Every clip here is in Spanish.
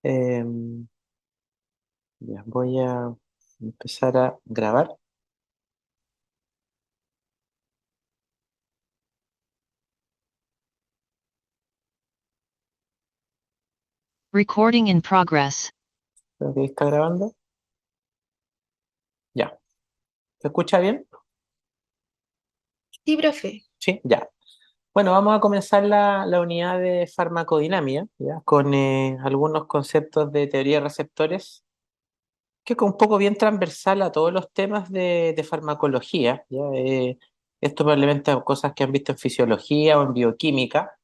Em, ya, voy a empezar a grabar. Recording in progress. Creo que ahí está grabando. Ya. ¿Se escucha bien? Sí, profe. Sí, ya. Bueno, vamos a comenzar la unidad de farmacodinámica, ¿ya? Con algunos conceptos de teoría de receptores, que es un poco bien transversal a todos los temas de farmacología, ¿ya? Esto probablemente a cosas que han visto en fisiología o en bioquímica,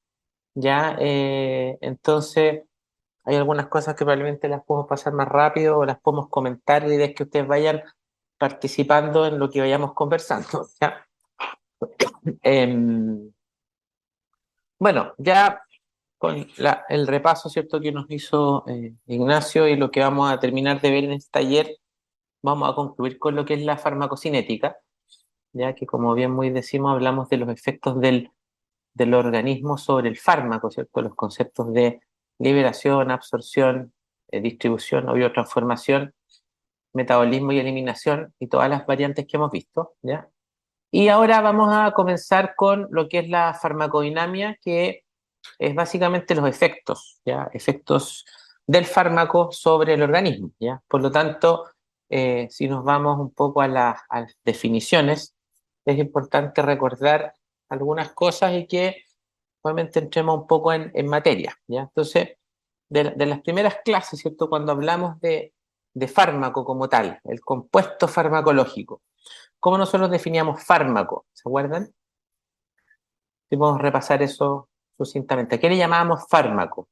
¿ya? Entonces, hay algunas cosas que probablemente las podemos pasar más rápido o las podemos comentar, la idea es que ustedes vayan participando en lo que vayamos conversando, ¿ya? Em, bueno, ya con el repaso, ¿cierto?, que nos hizo Ignacio y lo que vamos a terminar de ver en este taller, vamos a concluir con lo que es la farmacocinética, ya que como bien muy decimos, hablamos de los efectos del organismo sobre el fármaco, ¿cierto? Los conceptos de liberación, absorción, distribución o biotransformación, metabolismo y eliminación y todas las variantes que hemos visto, ¿ya? Y ahora vamos a comenzar con lo que es la farmacodinamia, que es básicamente los efectos, ¿ya? Efectos del fármaco sobre el organismo, ¿ya? Por lo tanto, si nos vamos un poco a las definiciones, es importante recordar algunas cosas y que obviamente entremos un poco en materia, ¿ya? Entonces, de las primeras clases, ¿cierto? Cuando hablamos de fármaco como tal, el compuesto farmacológico, ¿cómo nosotros definíamos fármaco? ¿Se acuerdan? Si podemos repasar eso sucintamente. ¿A qué le llamábamos fármaco?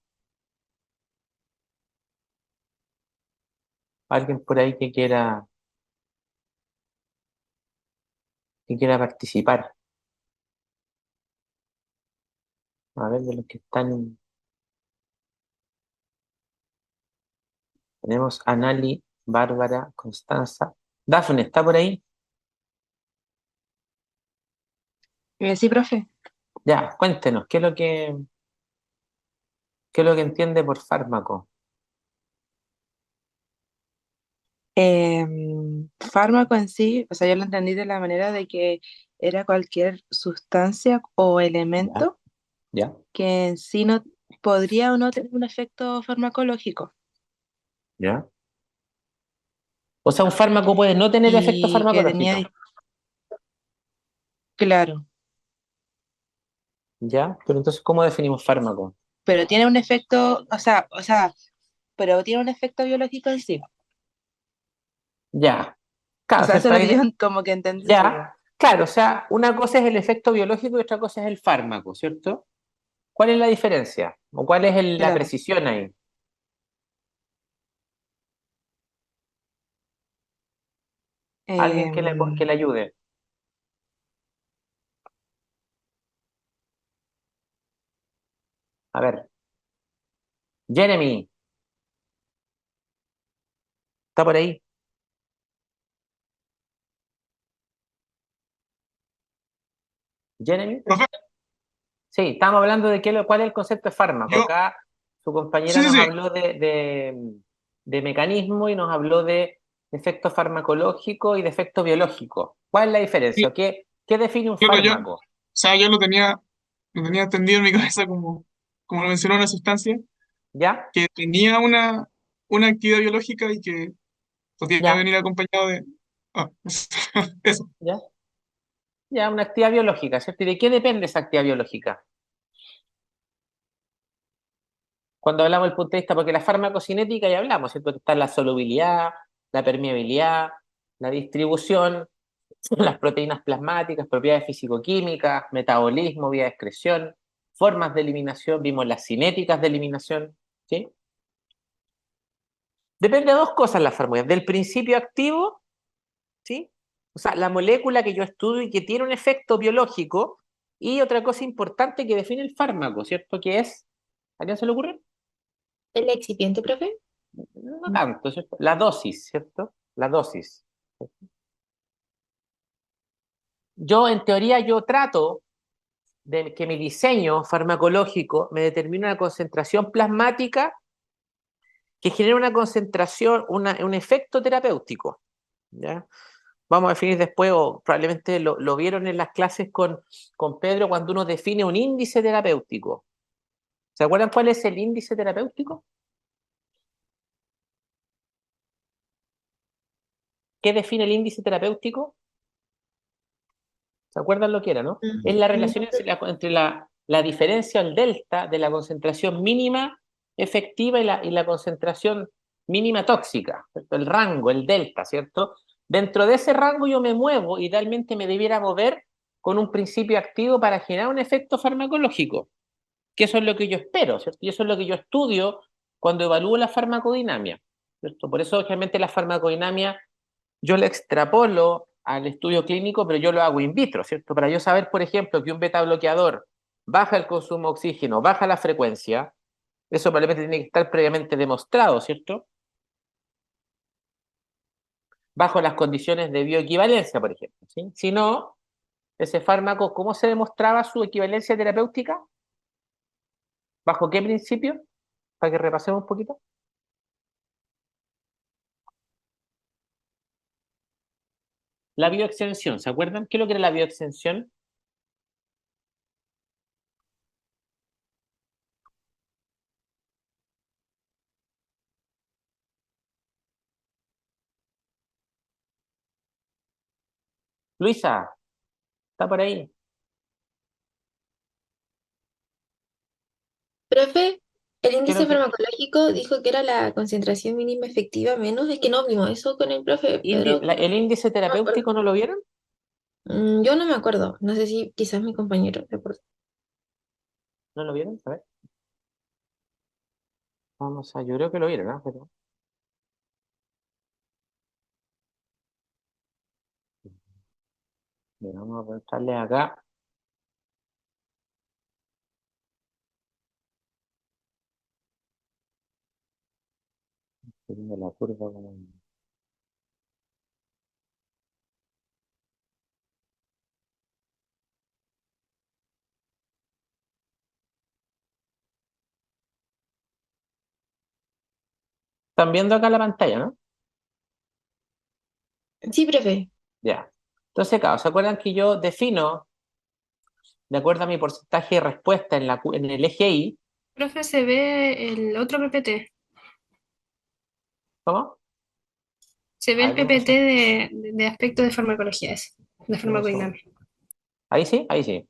¿Alguien por ahí que quiera participar? A ver, de los que están. Tenemos a Nali, Bárbara, Constanza. Dafne, ¿está por ahí? Sí, profe. Ya, cuéntenos, qué es lo que entiende por fármaco? Fármaco en sí, o sea, yo lo entendí de la manera de que era cualquier sustancia o Ya, elemento ya, que en sí no podría o no tener un efecto farmacológico. ya. O sea, un fármaco puede no tener efecto Y que tenía, farmacológico. claro, ¿Ya? Pero entonces, ¿cómo definimos fármaco? pero tiene un efecto, pero tiene un efecto biológico en sí. Ya. O Claro, sea, eso ¿cierto? es lo que yo como que entendí eso yo. Ya. Claro, o sea, una cosa es el efecto biológico y otra cosa es el fármaco, ¿cierto? ¿Cuál es la diferencia? ¿O cuál es la Claro. precisión ahí? Alguien que Em, le ayude. A ver, Jeremy, ¿está por ahí? ¿Jeremy? Profe, Sí, estamos hablando de cuál es el concepto de fármaco. yo, Acá su compañera sí, sí, nos sí, habló de mecanismo y nos habló de efecto farmacológico y de efecto biológico. ¿Cuál es la diferencia? sí, ¿Qué define un claro, fármaco? sea, yo lo tenía entendido en mi cabeza como lo mencionó una sustancia ¿Ya? que tenía una actividad biológica y que podía ¿Ya? venir acompañado de, ah, eso, ¿Ya? Ya, una actividad biológica, ¿cierto? ¿Y de qué depende esa actividad biológica? Cuando hablamos del punto de vista, porque la farmacocinética ya hablamos, ¿cierto? Que está la solubilidad, la permeabilidad, la distribución, las proteínas plasmáticas, propiedades físico-químicas, metabolismo, vía de excreción, formas de eliminación, vimos las cinéticas de eliminación, ¿sí? Depende de dos cosas la fórmula, del principio activo, ¿sí? O sea, la molécula que yo estudio y que tiene un efecto biológico, y otra cosa importante que define el fármaco, ¿cierto? Que es, ¿a quién se le ocurre? ¿el excipiente, profe? No tanto, ¿cierto? La dosis, ¿cierto? La dosis. Yo, en teoría, yo trato de que mi diseño farmacológico me determine una concentración plasmática que genera una concentración, un efecto terapéutico, ¿ya? Vamos a definir después, o probablemente lo vieron en las clases con Pedro, cuando uno define un índice terapéutico. ¿Se acuerdan cuál es el índice terapéutico? ¿Qué define el índice terapéutico? ¿Se acuerdan lo que era, no? Es la relación entre la diferencia, el delta, de la concentración mínima efectiva y la concentración mínima tóxica, ¿cierto? El rango, el delta, ¿cierto? Dentro de ese rango yo me muevo, idealmente me debiera mover con un principio activo para generar un efecto farmacológico, que eso es lo que yo espero, ¿cierto? Y eso es lo que yo estudio cuando evalúo la farmacodinamia, ¿cierto? Por eso, obviamente, la farmacodinamia yo la extrapolo al estudio clínico, pero yo lo hago in vitro, ¿cierto? Para yo saber, por ejemplo, que un beta bloqueador baja el consumo de oxígeno, baja la frecuencia, eso probablemente tiene que estar previamente demostrado, ¿cierto? Bajo las condiciones de bioequivalencia, por ejemplo, ¿sí? Si no, ese fármaco, ¿cómo se demostraba su equivalencia terapéutica? ¿Bajo qué principio? Para que repasemos un poquito. La bioextensión, ¿se acuerdan? ¿Qué es lo que era la bioextensión? Luisa, ¿está por ahí? Profe, el ¿Qué es índice lo que... farmacológico dijo que era la concentración mínima efectiva menos, es que no vimos eso con el profe Pedro, el índice no me acuerdo. terapéutico no lo vieron? Yo no me acuerdo, no sé si quizás mi compañero se acuerda. ¿No lo vieron? A ver. Vamos a, yo creo que lo vieron, ¿no? Pero, mira, vamos a preguntarle acá. Estoy viendo la curva Están viendo acá la pantalla, ¿no? Sí, profe. Ya. Entonces, claro, ¿se acuerdan que yo defino, de acuerdo a mi porcentaje de respuesta en el eje Y? Profe, se ve el otro PPT. ¿Cómo? Se ve A el ver, deme un PPT segundo. de aspectos de farmacología, ese, de Deme un segundo. farmacodinámica. Ahí sí, ahí sí.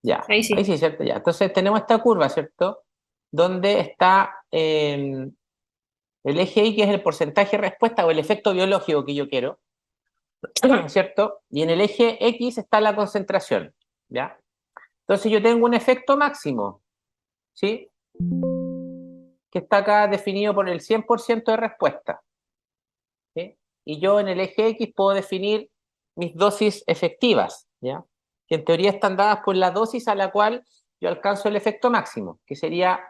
Ya, Ahí ahí sí. sí, ¿cierto? Ya. Entonces tenemos esta curva, ¿cierto? Donde está el eje Y, que es el porcentaje de respuesta o el efecto biológico que yo quiero, ¿cierto? Y en el eje X está la concentración, ¿ya? Entonces yo tengo un efecto máximo, ¿sí? Que está acá definido por el 100% de respuesta, ¿sí? Y yo en el eje X puedo definir mis dosis efectivas, ¿ya? Que en teoría están dadas por la dosis a la cual yo alcanzo el efecto máximo, que sería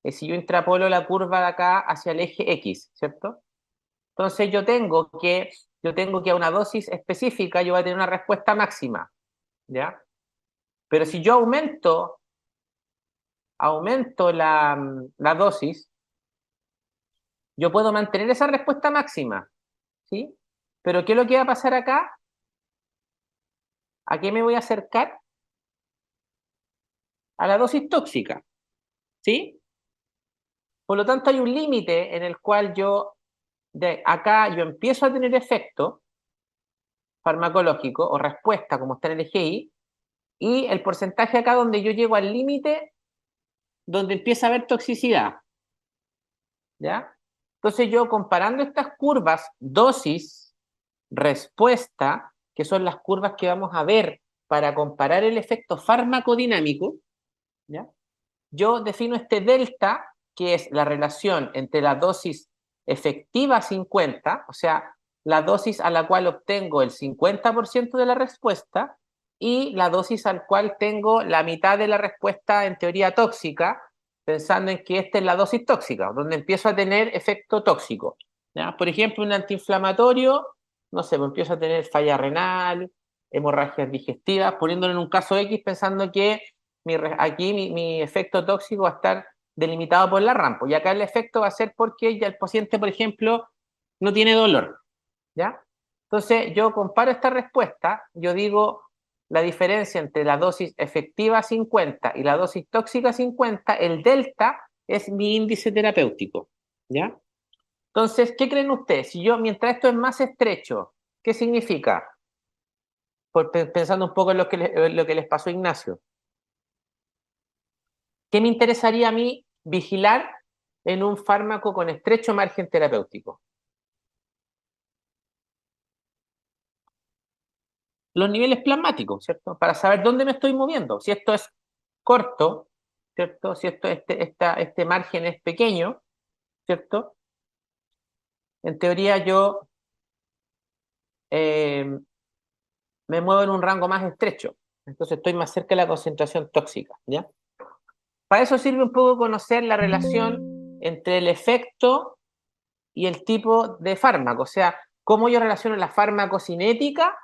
si yo intrapolo la curva de acá hacia el eje X, ¿cierto? Entonces yo tengo que a una dosis específica yo voy a tener una respuesta máxima, ¿ya? Pero si yo aumento la dosis, yo puedo mantener esa respuesta máxima, ¿sí? Pero ¿qué es lo que va a pasar acá? ¿A qué me voy a acercar? A la dosis tóxica, ¿sí? Por lo tanto, hay un límite en el cual de acá yo empiezo a tener efecto farmacológico o respuesta, como está en el EGI, y el porcentaje acá donde yo llego al límite donde empieza a haber toxicidad, ¿ya? Entonces yo comparando estas curvas, dosis, respuesta, que son las curvas que vamos a ver para comparar el efecto farmacodinámico, ¿ya? Yo defino este delta, que es la relación entre la dosis efectiva 50, o sea, la dosis a la cual obtengo el 50% de la respuesta, y la dosis al cual tengo la mitad de la respuesta en teoría tóxica, pensando en que esta es la dosis tóxica, donde empiezo a tener efecto tóxico, ¿ya? Por ejemplo, un antiinflamatorio, no sé, pues empiezo a tener falla renal, hemorragias digestivas, poniéndolo en un caso X, pensando que aquí mi efecto tóxico va a estar delimitado por la RAM. Y acá el efecto va a ser porque ya el paciente, por ejemplo, no tiene dolor, ¿ya? Entonces, yo comparo esta respuesta, yo digo la diferencia entre la dosis efectiva 50 y la dosis tóxica 50, el delta es mi índice terapéutico, ¿ya? Entonces, ¿qué creen ustedes? Si yo, mientras esto es más estrecho, ¿qué significa? Pensando un poco en lo que les pasó a Ignacio. ¿Qué me interesaría a mí vigilar en un fármaco con estrecho margen terapéutico? Los niveles plasmáticos, ¿cierto? Para saber dónde me estoy moviendo. Si esto es corto, ¿cierto? Si este margen es pequeño, ¿cierto? En teoría yo me muevo en un rango más estrecho. Entonces estoy más cerca de la concentración tóxica, ¿ya? Para eso sirve un poco conocer la relación entre el efecto y el tipo de fármaco. O sea, cómo yo relaciono la farmacocinética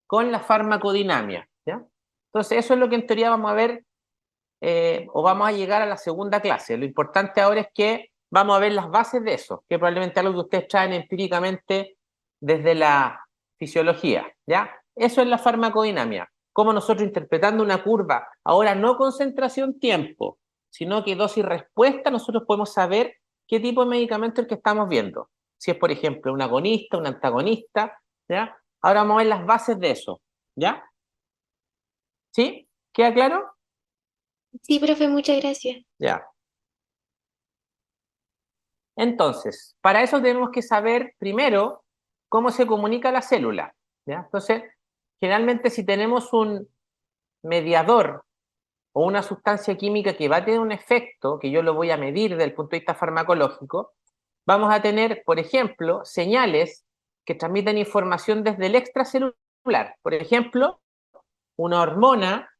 con la farmacodinamia, ¿ya? Entonces eso es lo que en teoría vamos a ver o vamos a llegar a la segunda clase. Lo importante ahora es que vamos a ver las bases de eso, que probablemente es algo que ustedes traen empíricamente desde la fisiología, ¿ya? Eso es la farmacodinamia. Cómo nosotros interpretando una curva, ahora no concentración-tiempo, sino que dosis-respuesta, nosotros podemos saber qué tipo de medicamento es el que estamos viendo. Si es, por ejemplo, un agonista, un antagonista, ¿ya? Ahora vamos a ver las bases de eso, ¿ya? ¿Sí? ¿Queda claro? Sí, profe, muchas gracias. Ya. Entonces, para eso tenemos que saber primero cómo se comunica la célula, ¿ya? Entonces, generalmente si tenemos un mediador o una sustancia química que va a tener un efecto, que yo lo voy a medir desde el punto de vista farmacológico, vamos a tener, por ejemplo, señales que transmiten información desde el extracelular. Por ejemplo, una hormona,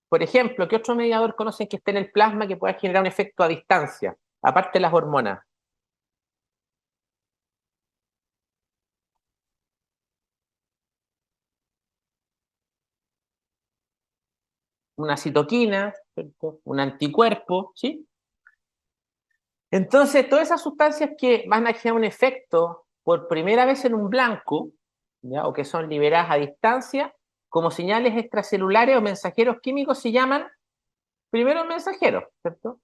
por ejemplo, ¿qué otro mediador conocen que esté en el plasma que pueda generar un efecto a distancia, aparte de las hormonas? Una citoquina, ¿cierto? Un anticuerpo, ¿sí? Entonces, todas esas sustancias que van a generar un efecto por primera vez en un blanco, ¿ya? O que son liberadas a distancia, como señales extracelulares o mensajeros químicos, se llaman primero mensajeros, ¿cierto?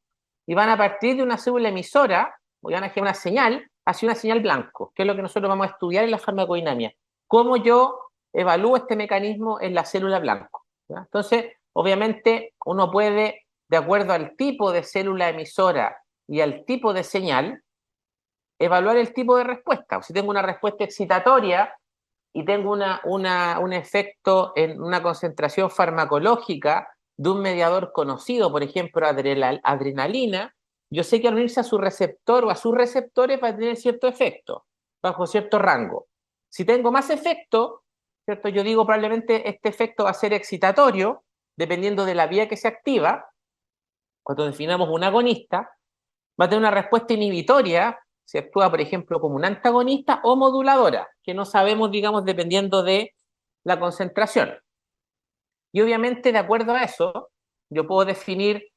Y van a partir de una célula emisora, o van a generar una señal, hacia una señal blanco, que es lo que nosotros vamos a estudiar en la farmacodinamia. ¿Cómo yo evalúo este mecanismo en la célula blanco? ¿Ya? Entonces, obviamente, uno puede, de acuerdo al tipo de célula emisora y al tipo de señal, evaluar el tipo de respuesta. Si tengo una respuesta excitatoria y tengo un efecto en una concentración farmacológica de un mediador conocido, por ejemplo, adrenalina, yo sé que al unirse a su receptor o a sus receptores va a tener cierto efecto, bajo cierto rango. Si tengo más efecto, ¿cierto? Yo digo probablemente este efecto va a ser excitatorio, dependiendo de la vía que se activa. Cuando definamos un agonista, va a tener una respuesta inhibitoria, si actúa, por ejemplo, como un antagonista o moduladora, que no sabemos, digamos, dependiendo de la concentración. Y obviamente, de acuerdo a eso, yo puedo definir,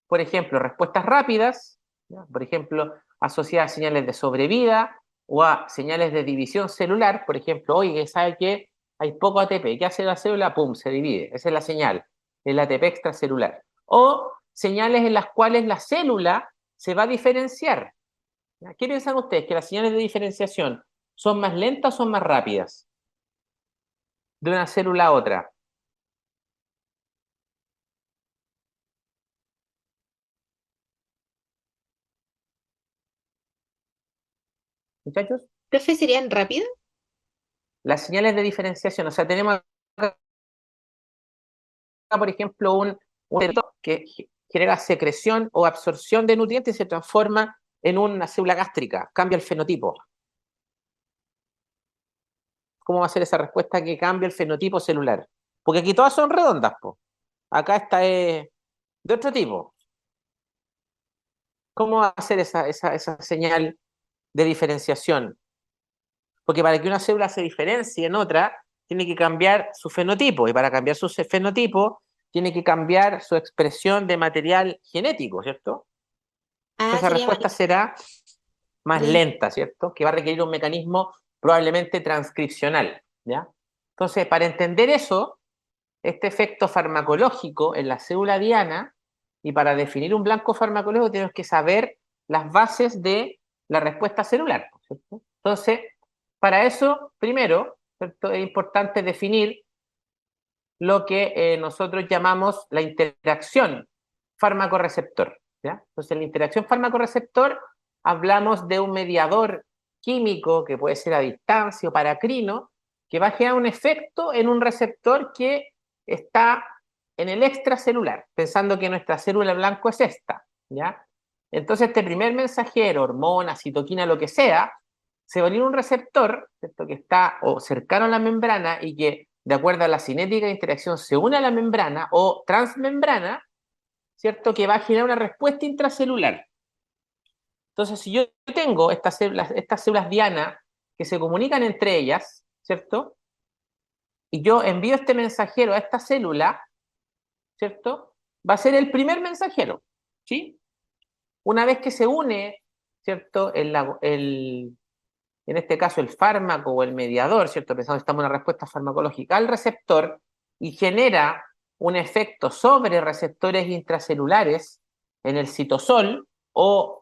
por ejemplo, respuestas rápidas, ¿ya? Por ejemplo, asociadas a señales de sobrevida o a señales de división celular. Por ejemplo, oye, ¿sabe qué? Hay poco ATP. ¿Qué hace la célula? ¡Pum! Se divide. Esa es la señal, el ATP extracelular. O señales en las cuales la célula se va a diferenciar. ¿Qué piensan ustedes? ¿Que las señales de diferenciación son más lentas o son más rápidas de una célula a otra? Muchachos, ¿Profe, serían rápido? las señales de diferenciación, o sea, tenemos acá, por ejemplo, un receptor que genera secreción o absorción de nutrientes y se transforma en una célula gástrica, cambia el fenotipo. ¿Cómo va a ser esa respuesta que cambia el fenotipo celular? Porque aquí todas son redondas, po. Acá esta es de otro tipo. ¿Cómo va a ser esa señal de diferenciación? Porque para que una célula se diferencie en otra, tiene que cambiar su fenotipo, y para cambiar su fenotipo, tiene que cambiar su expresión de material genético, ¿cierto? Ah, Entonces la sería respuesta más será más lento. lenta, ¿cierto? Que va a requerir un mecanismo probablemente transcripcional, ¿ya? Entonces, para entender eso, este efecto farmacológico en la célula diana, y para definir un blanco farmacológico tenemos que saber las bases de la respuesta celular, ¿cierto? Entonces, para eso, primero, ¿cierto? Es importante definir lo que nosotros llamamos la interacción fármaco-receptor, ¿ya? Entonces, en la interacción fármaco-receptor hablamos de un mediador químico que puede ser a distancia o paracrino, que va a generar un efecto en un receptor que está en el extracelular, pensando que nuestra célula blanco es esta, ¿ya? Entonces, este primer mensajero, hormona, citoquina, lo que sea, se va a unir a un receptor, ¿cierto? Que está o cercano a la membrana y que, de acuerdo a la cinética de interacción, se une a la membrana o transmembrana, ¿cierto? Que va a generar una respuesta intracelular. Entonces, si yo tengo estas células diana que se comunican entre ellas, ¿cierto? Y yo envío este mensajero a esta célula, ¿cierto? Va a ser el primer mensajero, ¿sí? Una vez que se une, ¿cierto? En este caso el fármaco o el mediador, ¿cierto? Pensando que estamos en una respuesta farmacológica al receptor y genera un efecto sobre receptores intracelulares en el citosol o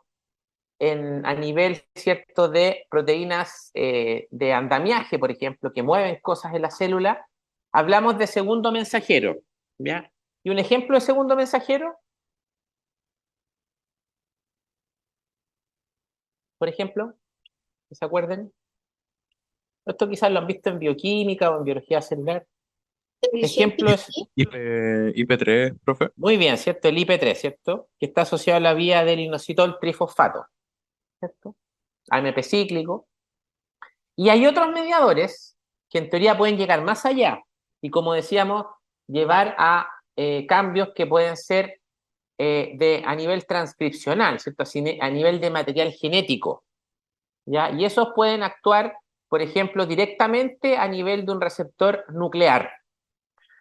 a nivel, ¿cierto?, de proteínas de andamiaje, por ejemplo, que mueven cosas en la célula, hablamos de segundo mensajero, ¿ya? Y un ejemplo de segundo mensajero, por ejemplo, que se acuerden. Esto quizás lo han visto en bioquímica o en biología celular. El ejemplo Ejemplo es, aquí, IP3, profe. muy bien, ¿cierto? El IP3, ¿cierto? Que está asociado a la vía del inositol trifosfato, ¿cierto? AMP cíclico. Y hay otros mediadores que en teoría pueden llegar más allá y, como decíamos, llevar a cambios que pueden ser a nivel transcripcional, ¿cierto? A nivel de material genético, ¿ya? Y esos pueden actuar, por ejemplo, directamente a nivel de un receptor nuclear,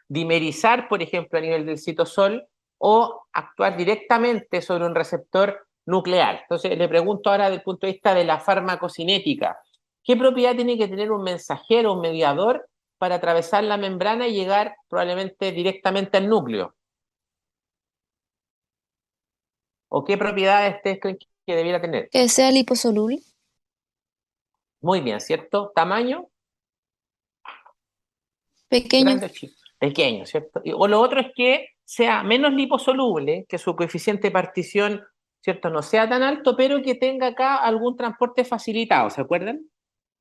dimerizar, por ejemplo, a nivel del citosol o actuar directamente sobre un receptor nuclear. Entonces, le pregunto ahora desde el punto de vista de la farmacocinética, ¿qué propiedad tiene que tener un mensajero, un mediador, para atravesar la membrana y llegar probablemente directamente al núcleo? ¿O qué propiedades ustedes creen que debiera tener? Que sea liposoluble. Muy bien, ¿cierto? Tamaño, Pequeño. grande o chico. Pequeño, ¿cierto? O lo otro es que sea menos liposoluble, que su coeficiente de partición, ¿cierto? No sea tan alto, pero que tenga acá algún transporte facilitado, ¿se acuerdan?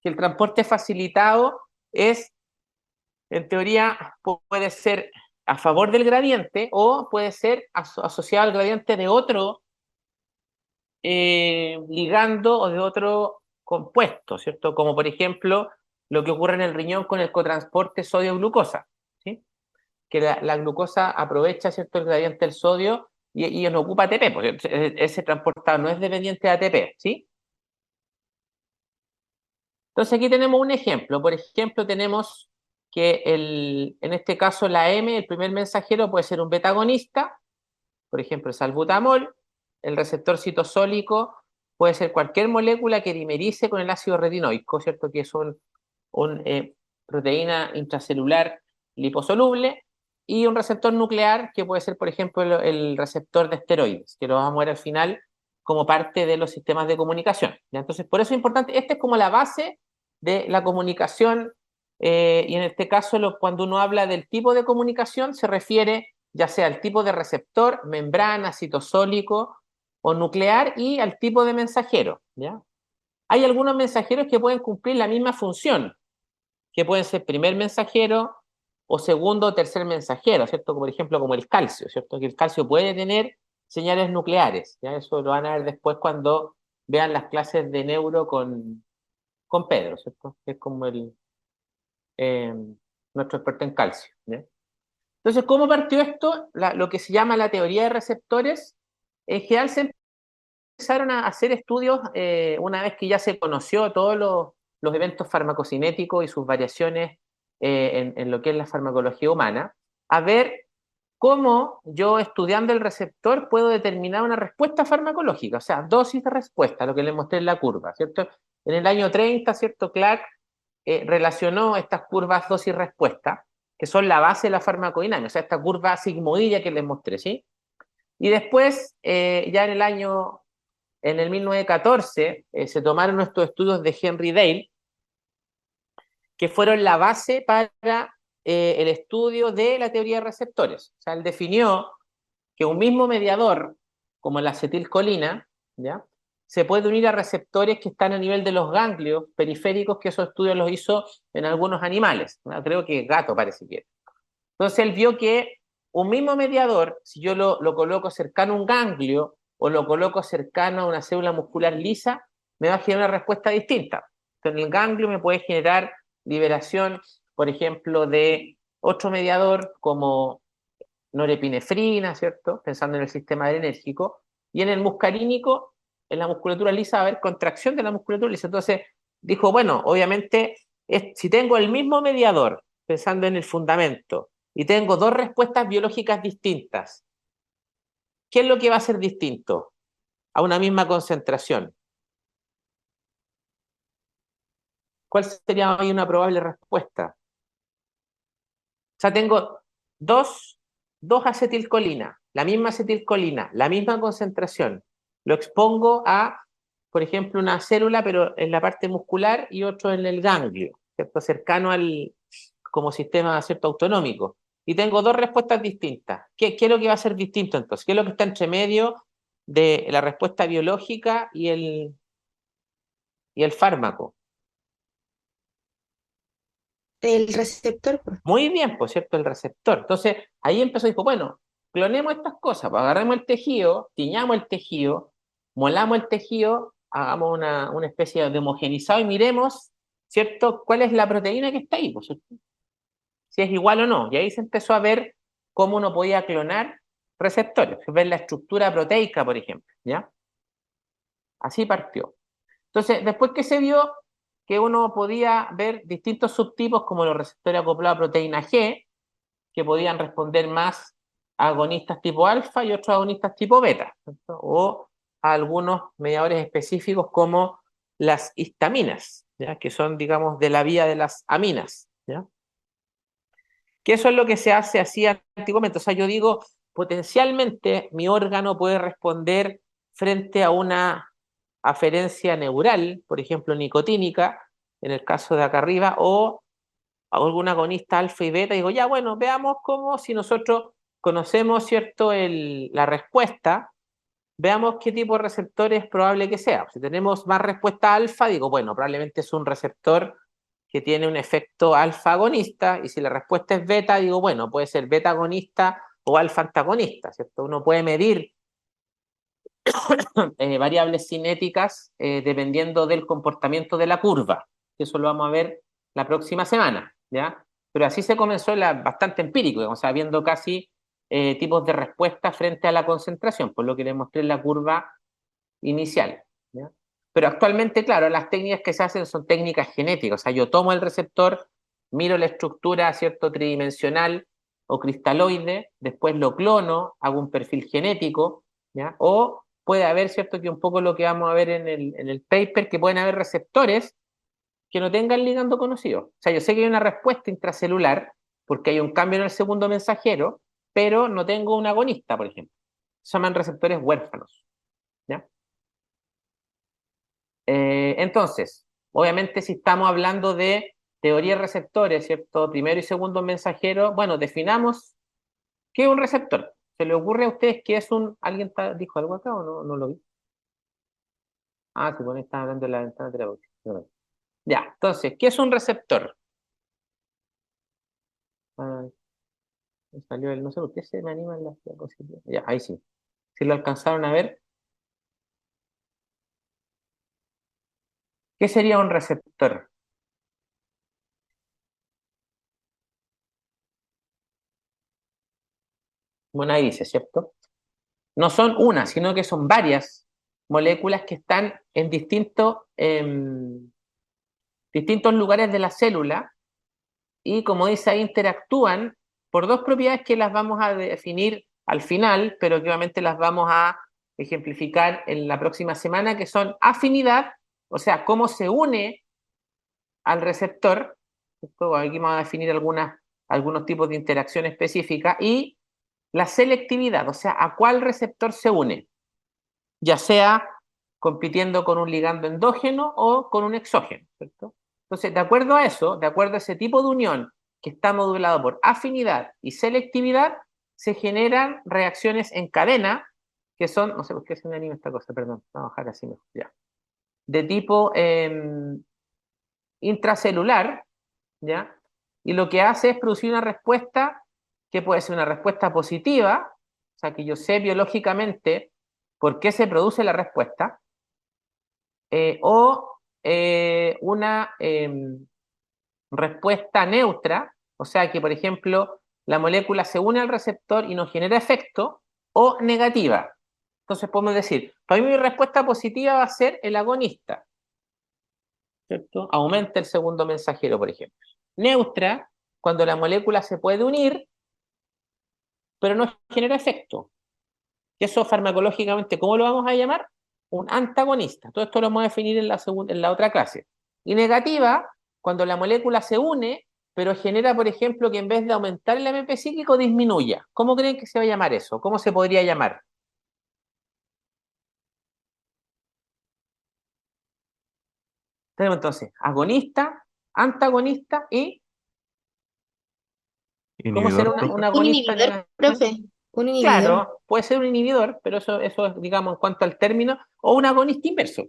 Que el transporte facilitado es, en teoría, puede ser a favor del gradiente o puede ser asociado al gradiente de otro ligando o de otro compuesto, ¿cierto? Como por ejemplo lo que ocurre en el riñón con el cotransporte sodio-glucosa, ¿sí? Que la glucosa aprovecha, ¿cierto?, el gradiente del sodio y no ocupa ATP, porque ese transportador no es dependiente de ATP, ¿sí? Entonces aquí tenemos un ejemplo. Por ejemplo, tenemos que en este caso la M, el primer mensajero, puede ser un beta-agonista, por ejemplo, el salbutamol. El receptor citosólico puede ser cualquier molécula que dimerice con el ácido retinoico, ¿cierto? Que es una proteína intracelular liposoluble. Y un receptor nuclear que puede ser, por ejemplo, el receptor de esteroides, que lo vamos a ver al final como parte de los sistemas de comunicación, ¿ya? Entonces, por eso es importante, esta es como la base de la comunicación, y en este caso, cuando uno habla del tipo de comunicación, se refiere ya sea al tipo de receptor, membrana, citosólico o nuclear, y al tipo de mensajero, ¿ya? Hay algunos mensajeros que pueden cumplir la misma función, que pueden ser primer mensajero o segundo o tercer mensajero, ¿cierto? Como por ejemplo, como el calcio, ¿cierto? Que el calcio puede tener señales nucleares, ¿ya? Eso lo van a ver después cuando vean las clases de neuro con Pedro, ¿cierto? Que es como eh, nuestro experto en calcio, ¿ya? Entonces, ¿cómo partió esto? Lo que se llama la teoría de receptores. En general se empezaron a hacer estudios una vez que ya se conoció todos los eventos farmacocinéticos y sus variaciones en lo que es la farmacología humana, a ver cómo yo, estudiando el receptor, puedo determinar una respuesta farmacológica, o sea, dosis de respuesta, lo que les mostré en la curva, ¿cierto? En el año 30, ¿cierto? Clark relacionó estas curvas dosis-respuesta, que son la base de la farmacodinámica, o sea, esta curva sigmoidea que les mostré, ¿sí? Y después, ya en el 1914, se tomaron nuestros estudios de Henry Dale, que fueron la base para el estudio de la teoría de receptores. O sea, él definió que un mismo mediador, como la acetilcolina, ¿ya?, se puede unir a receptores que están a nivel de los ganglios periféricos, que esos estudios los hizo en algunos animales, ¿no? Creo que gato parece que era. Entonces él vio que un mismo mediador, si yo lo coloco cercano a un ganglio o lo coloco cercano a una célula muscular lisa, me va a generar una respuesta distinta. Entonces, en el ganglio me puede generar liberación, por ejemplo, de otro mediador como norepinefrina, ¿cierto? Pensando en el sistema adrenérgico. Y en el muscarínico, en la musculatura lisa, va a haber contracción de la musculatura lisa. Entonces dijo, bueno, obviamente, si tengo el mismo mediador, pensando en el fundamento, y tengo dos respuestas biológicas distintas, ¿qué es lo que va a ser distinto a una misma concentración? ¿Cuál sería hoy una probable respuesta? O sea, tengo dos acetilcolinas, la misma acetilcolina, la misma concentración. Lo expongo a, por ejemplo, una célula, pero en la parte muscular y otro en el ganglio, ¿cierto? Cercano como sistema, ¿cierto?, autonómico. Y tengo dos respuestas distintas. ¿Qué es lo que va a ser distinto entonces? ¿Qué es lo que está entre medio de la respuesta biológica y el fármaco? El receptor, pues. Muy bien, pues, ¿cierto? El receptor. Entonces, ahí empezó, dijo, bueno, clonemos estas cosas, pues, agarremos el tejido, tiñamos el tejido, molamos el tejido, hagamos una especie de homogenizado y miremos, ¿cierto?, cuál es la proteína que está ahí, pues, ¿cierto?, si es igual o no. Y ahí se empezó a ver cómo uno podía clonar receptores, ver la estructura proteica, por ejemplo, ¿ya? Así partió. Entonces, después que se vio que uno podía ver distintos subtipos como los receptores acoplados a proteína G, que podían responder más a agonistas tipo alfa y otros agonistas tipo beta, ¿cierto?, o a algunos mediadores específicos como las histaminas, ¿ya?, que son, digamos, de la vía de las aminas, ¿ya? Que eso es lo que se hacía antiguamente. O sea, yo digo, potencialmente mi órgano puede responder frente a una aferencia neural, por ejemplo, nicotínica, en el caso de acá arriba, o a algún agonista alfa y beta. Digo, ya, bueno, veamos cómo, si nosotros conocemos, ¿cierto?, la respuesta, veamos qué tipo de receptor es probable que sea. Si tenemos más respuesta alfa, digo, bueno, probablemente es un receptor que tiene un efecto alfa agonista, y si la respuesta es beta, digo, bueno, puede ser beta agonista o alfa antagonista, ¿cierto? Uno puede medir variables cinéticas dependiendo del comportamiento de la curva. Eso lo vamos a ver la próxima semana, ¿ya? Pero así se comenzó bastante empírico, o sea, viendo casi tipos de respuesta frente a la concentración, por lo que les mostré en la curva inicial, ¿ya? Pero actualmente, claro, las técnicas que se hacen son técnicas genéticas. O sea, yo tomo el receptor, miro la estructura, ¿cierto?, tridimensional o cristaloide, después lo clono, hago un perfil genético, ¿ya? O puede haber, ¿cierto?, que un poco lo que vamos a ver en el paper, que pueden haber receptores que no tengan ligando conocido. O sea, yo sé que hay una respuesta intracelular porque hay un cambio en el segundo mensajero, pero no tengo un agonista, por ejemplo. Se llaman receptores huérfanos, ¿ya? Entonces, obviamente, si estamos hablando de teoría de receptores, ¿cierto?, primero y segundo mensajero, bueno, definamos qué es un receptor. ¿Se le ocurre a ustedes qué es un... ¿Alguien dijo algo acá o no lo vi? Ah, sí, bueno, están hablando de la ventana terapéutica. Ya, entonces, ¿qué es un receptor? Ah, me salió no sé por qué se me animan las cositas. Ya, ahí sí. Si lo alcanzaron a ver, ¿qué sería un receptor? Bueno, ahí dice, ¿cierto? No son una, sino que son varias moléculas que están en distintos lugares de la célula y, como dice ahí, interactúan por dos propiedades que las vamos a definir al final, pero que obviamente las vamos a ejemplificar en la próxima semana, que son afinidad, o sea, cómo se une al receptor. Aquí vamos a definir algunos tipos de interacción específica, y la selectividad, o sea, a cuál receptor se une, ya sea compitiendo con un ligando endógeno o con un exógeno, ¿cierto? Entonces, de acuerdo a eso, de acuerdo a ese tipo de unión que está modulado por afinidad y selectividad, se generan reacciones en cadena, que son, no sé por qué se me anima esta cosa, perdón, vamos a bajar así mejor, ya, de tipo intracelular, ¿ya? Y lo que hace es producir una respuesta que puede ser una respuesta positiva, o sea, que yo sé biológicamente por qué se produce la respuesta, o una respuesta neutra, o sea, que por ejemplo la molécula se une al receptor y no genera efecto, o negativa. Entonces podemos decir, para mí mi respuesta positiva va a ser el agonista, ¿cierto? Aumenta el segundo mensajero, por ejemplo. Neutra, cuando la molécula se puede unir, pero no genera efecto. Y eso farmacológicamente, ¿cómo lo vamos a llamar? Un antagonista. Todo esto lo vamos a definir en la otra clase. Y negativa, cuando la molécula se une, pero genera, por ejemplo, que en vez de aumentar el AMP cíclico, disminuya. ¿Cómo creen que se va a llamar eso? ¿Cómo se podría llamar? Tenemos entonces agonista, antagonista y ¿cómo será Inhibidor, profe. un Un agonista inhibidor, negativo? profe. Un inhibidor. Claro, puede ser un inhibidor, pero eso es, digamos, en cuanto al término, o un agonista inverso,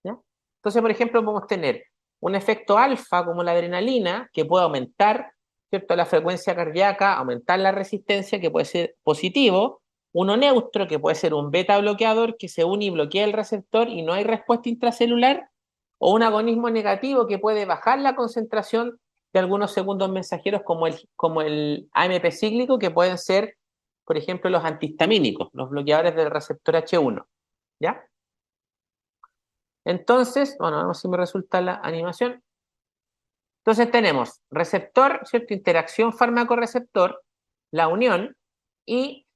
¿ya? Entonces, por ejemplo, podemos tener un efecto alfa, como la adrenalina, que puede aumentar, ¿cierto?, la frecuencia cardíaca, aumentar la resistencia, que puede ser positivo. Uno neutro, que puede ser un beta bloqueador, que se une y bloquea el receptor y no hay respuesta intracelular. O un agonismo negativo, que puede bajar la concentración de algunos segundos mensajeros, como el AMP cíclico, que pueden ser, por ejemplo, los antihistamínicos, los bloqueadores del receptor H1, ¿ya? Entonces, bueno, vamos a ver si me resulta la animación. Entonces tenemos receptor, ¿cierto? Interacción fármaco-receptor, la unión, y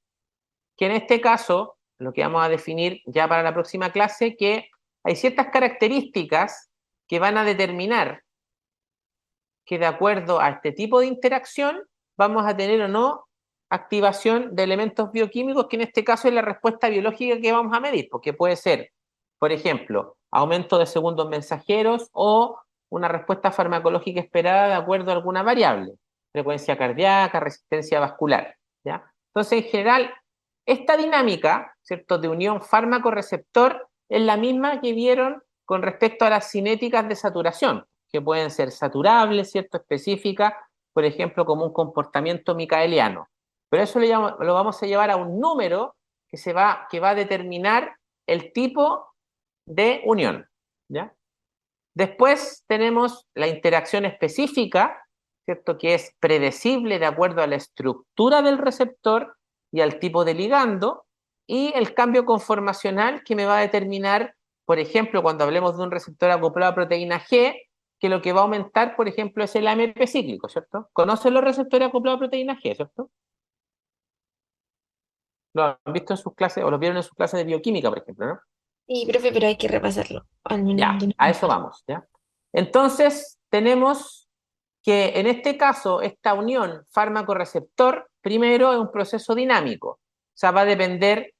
que en este caso, lo que vamos a definir ya para la próxima clase, que hay ciertas características que van a determinar que de acuerdo a este tipo de interacción vamos a tener o no activación de elementos bioquímicos, que en este caso es la respuesta biológica que vamos a medir, porque puede ser, por ejemplo, aumento de segundos mensajeros o una respuesta farmacológica esperada de acuerdo a alguna variable, frecuencia cardíaca, resistencia vascular, ¿ya? Entonces, en general, esta dinámica, ¿cierto?, de unión fármaco-receptor es la misma que vieron con respecto a las cinéticas de saturación, que pueden ser saturables, ¿cierto?, específicas, por ejemplo, como un comportamiento micaeliano. Pero eso lo vamos a llevar a un número que va a determinar el tipo de unión, ¿ya? Después tenemos la interacción específica, ¿cierto?, que es predecible de acuerdo a la estructura del receptor y al tipo de ligando, y el cambio conformacional, que me va a determinar, por ejemplo, cuando hablemos de un receptor acoplado a proteína G, que lo que va a aumentar, por ejemplo, es el AMP cíclico, ¿cierto? ¿Conocen los receptores acoplados a proteína G, cierto? Lo han visto en sus clases, o lo vieron en sus clases de bioquímica, por ejemplo, ¿no? Sí, profe, pero hay que repasarlo. Al menos Ya, de una a eso vez. vamos, ¿ya? Entonces, tenemos que en este caso, esta unión fármaco-receptor, primero es un proceso dinámico. O sea, va a depender,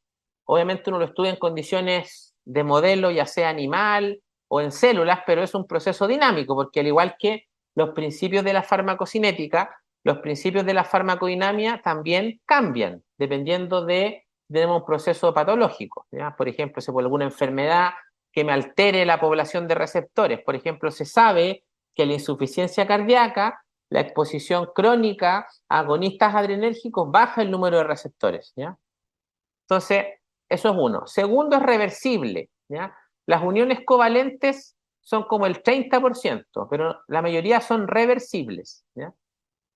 obviamente uno lo estudia en condiciones de modelo, ya sea animal o en células, pero es un proceso dinámico, porque al igual que los principios de la farmacocinética, los principios de la farmacodinámica también cambian, dependiendo de, tenemos un proceso patológico, ¿ya? Por ejemplo, si por alguna enfermedad que me altere la población de receptores, por ejemplo, se sabe que la insuficiencia cardíaca, la exposición crónica a agonistas adrenérgicos baja el número de receptores, ¿ya? Entonces, eso es uno. Segundo, es reversible, ¿ya? Las uniones covalentes son como el 30%, pero la mayoría son reversibles, ¿ya?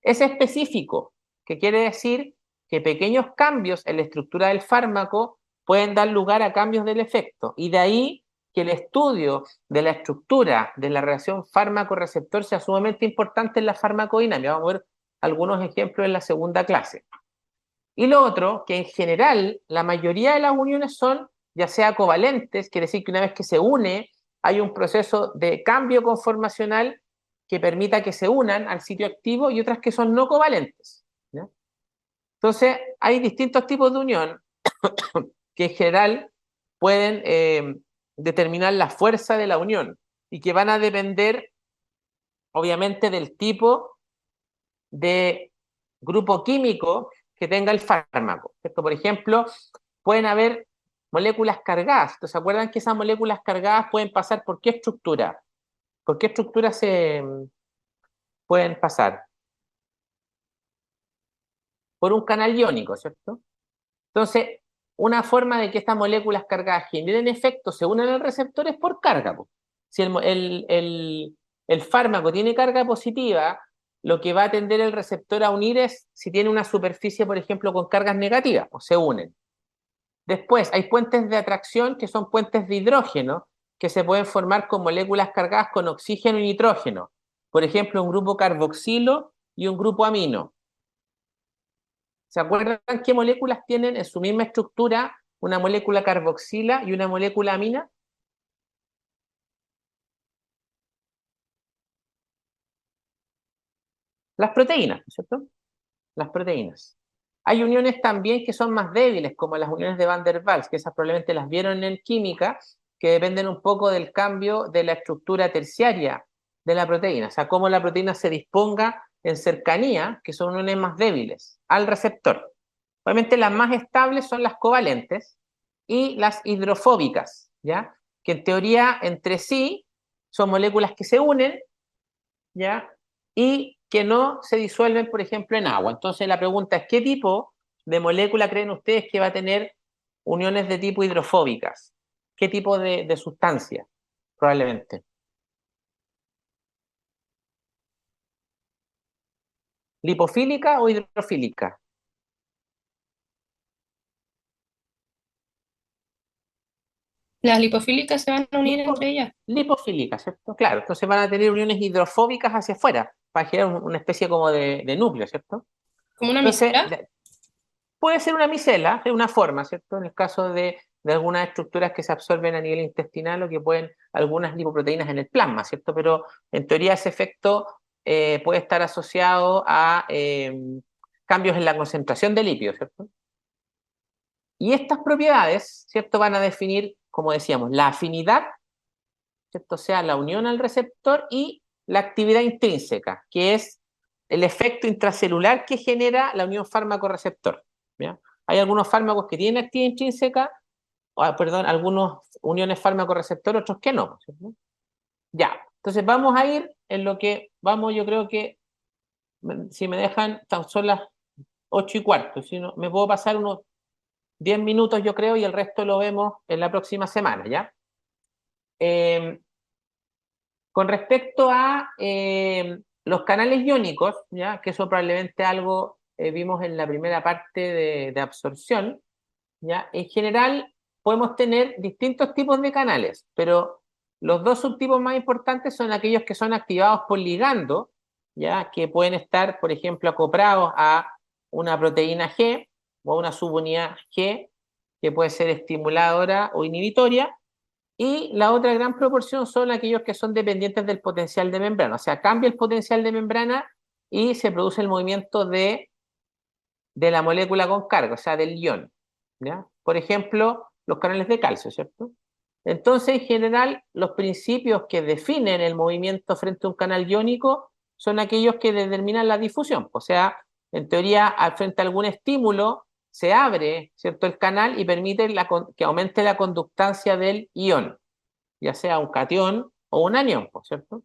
Es específico, que quiere decir que pequeños cambios en la estructura del fármaco pueden dar lugar a cambios del efecto, y de ahí que el estudio de la estructura de la relación fármaco-receptor sea sumamente importante en la farmacodinámica. Vamos a ver algunos ejemplos en la segunda clase. Y lo otro, que en general la mayoría de las uniones son ya sea covalentes, quiere decir que una vez que se une hay un proceso de cambio conformacional que permita que se unan al sitio activo, y otras que son no covalentes, ¿ya? Entonces hay distintos tipos de unión que en general pueden determinar la fuerza de la unión y que van a depender obviamente del tipo de grupo químico que tenga el fármaco, ¿cierto? Por ejemplo, pueden haber moléculas cargadas. Entonces, ¿se acuerdan que esas moléculas cargadas pueden pasar por qué estructura? ¿Por qué estructura se pueden pasar? Por un canal iónico, ¿cierto? Entonces, una forma de que estas moléculas cargadas generen efecto, se unan al receptor, es por carga, po. Si el fármaco tiene carga positiva, lo que va a tender el receptor a unir es si tiene una superficie, por ejemplo, con cargas negativas, o se unen. Después, hay puentes de atracción que son puentes de hidrógeno que se pueden formar con moléculas cargadas con oxígeno y nitrógeno. Por ejemplo, un grupo carboxilo y un grupo amino. ¿Se acuerdan qué moléculas tienen en su misma estructura una molécula carboxila y una molécula amina? Las proteínas, ¿no es cierto? Las proteínas. Hay uniones también que son más débiles, como las uniones de Van der Waals, que esas probablemente las vieron en química, que dependen un poco del cambio de la estructura terciaria de la proteína, o sea, cómo la proteína se disponga en cercanía, que son uniones más débiles, al receptor. Obviamente las más estables son las covalentes y las hidrofóbicas, ¿ya? Que en teoría entre sí son moléculas que se unen, ¿ya? Y que no se disuelven, por ejemplo, en agua. Entonces la pregunta es, ¿qué tipo de molécula creen ustedes que va a tener uniones de tipo hidrofóbicas? ¿Qué tipo de sustancia? Probablemente. ¿Lipofílica o hidrofílica? Las lipofílicas se van a unir entre ellas. Lipofílica, ¿cierto? Claro, entonces van a tener uniones hidrofóbicas hacia afuera, para generar una especie como de núcleo, ¿cierto? Como una Entonces, micela. puede ser una micela, es una forma, ¿cierto? En el caso de algunas estructuras que se absorben a nivel intestinal o que pueden, algunas lipoproteínas en el plasma, ¿cierto? Pero en teoría ese efecto puede estar asociado a cambios en la concentración de lípidos, ¿cierto? Y estas propiedades, ¿cierto? Van a definir, como decíamos, la afinidad, ¿cierto? O sea, la unión al receptor y la actividad intrínseca, que es el efecto intracelular que genera la unión fármaco-receptor, ¿ya? Hay algunos fármacos que tienen actividad intrínseca, perdón, algunas uniones fármaco-receptor, otros que no, ¿cierto? Ya, entonces vamos a ir en lo que vamos, yo creo que, si me dejan, son las 8:15, si no, me puedo pasar unos 10 minutos, yo creo, y el resto lo vemos en la próxima semana, ¿ya? Con respecto a los canales iónicos, ¿ya? Que eso probablemente algo vimos en la primera parte de absorción, ¿ya? En general podemos tener distintos tipos de canales, pero los dos subtipos más importantes son aquellos que son activados por ligando, ¿ya? Que pueden estar, por ejemplo, acoplados a una proteína G o a una subunidad G, que puede ser estimuladora o inhibitoria. Y la otra gran proporción son aquellos que son dependientes del potencial de membrana. O sea, cambia el potencial de membrana y se produce el movimiento de la molécula con carga, o sea, del ion, ¿ya? Por ejemplo, los canales de calcio, ¿cierto? Entonces, en general, los principios que definen el movimiento frente a un canal iónico son aquellos que determinan la difusión. O sea, en teoría, frente a algún estímulo, se abre, ¿cierto?, el canal y permite que aumente la conductancia del ion, ya sea un catión o un anión, ¿cierto?